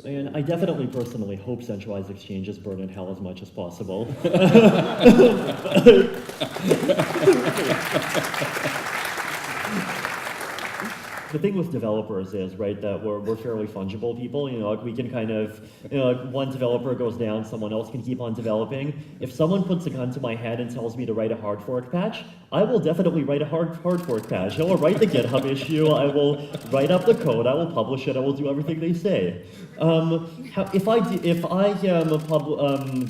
And I definitely personally hope centralized exchanges burn in hell as much as possible. The thing with developers is, right, that we're fairly fungible people. You know, like we can kind of, you know, like one developer goes down, someone else can keep on developing. If someone puts a gun to my head and tells me to write a hard fork patch, I will definitely write a hard fork patch. I will write the GitHub issue. I will write up the code. I will publish it. I will do everything they say. If I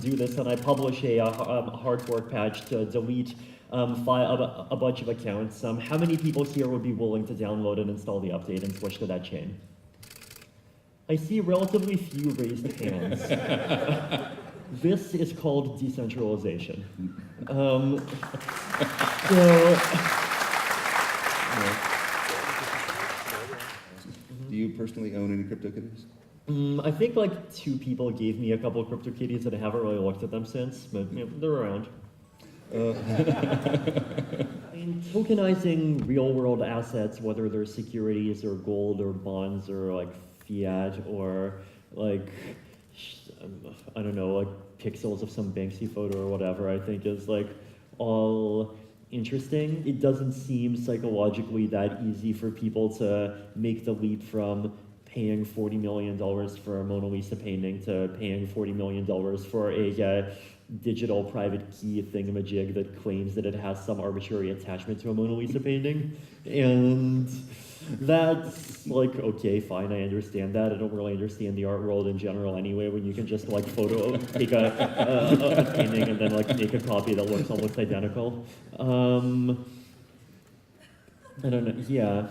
do this and I publish a hard fork patch to delete a bunch of accounts, how many people here would be willing to download and install the update and switch to that chain? I see relatively few raised hands. This is called decentralization. Do you personally own any CryptoKitties? I think like 2 people gave me a couple of CryptoKitties and I haven't really looked at them since, but you know, they're around. In tokenizing real-world assets, whether they're securities or gold or bonds or like fiat or like, I don't know, like pixels of some Banksy photo or whatever, I think is like all interesting. It doesn't seem psychologically that easy for people to make the leap from paying $40 million for a Mona Lisa painting to paying $40 million for a digital private key thingamajig that claims that it has some arbitrary attachment to a Mona Lisa painting. And that's like, okay, fine, I understand that. I don't really understand the art world in general anyway, when you can just like take a painting and then like make a copy that looks almost identical. I don't know, yeah.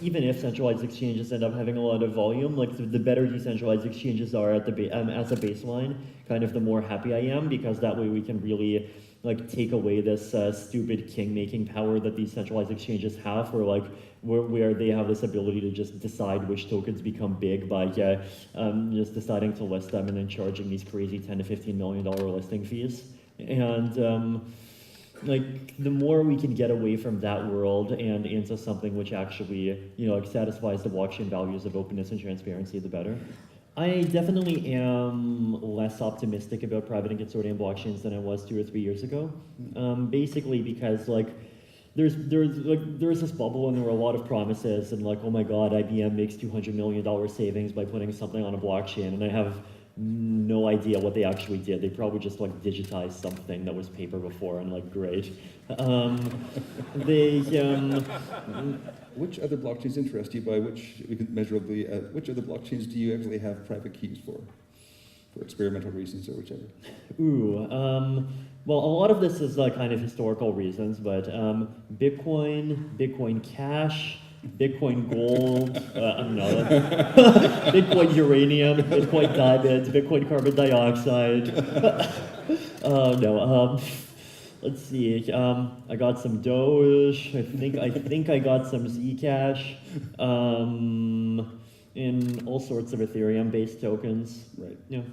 Even if centralized exchanges end up having a lot of volume, like the better decentralized exchanges are at the as a baseline, kind of the more happy I am, because that way we can really like take away this stupid king-making power that these centralized exchanges have, where they have this ability to just decide which tokens become big by just deciding to list them and then charging these crazy $10 to $15 million listing fees. And like the more we can get away from that world and into something which actually, you know, like satisfies the blockchain values of openness and transparency, the better. I definitely am less optimistic about private and consortium blockchains than I was 2 or 3 years ago. Basically because like there's this bubble and there were a lot of promises and like, oh my God, IBM makes $200 million savings by putting something on a blockchain, and I have no idea what they actually did. They probably just like digitized something that was paper before and like great. Which other blockchains interest you? By which we can measurably, which other blockchains do you actually have private keys for experimental reasons or whichever? Ooh, well, a lot of this is kind of historical reasons, but Bitcoin, Bitcoin Cash, Bitcoin Gold, I don't know, Bitcoin Uranium, Bitcoin Diamonds, Bitcoin Carbon Dioxide. Let's see. I got some Doge. I think I got some Zcash, and all sorts of Ethereum-based tokens. Right. Yeah.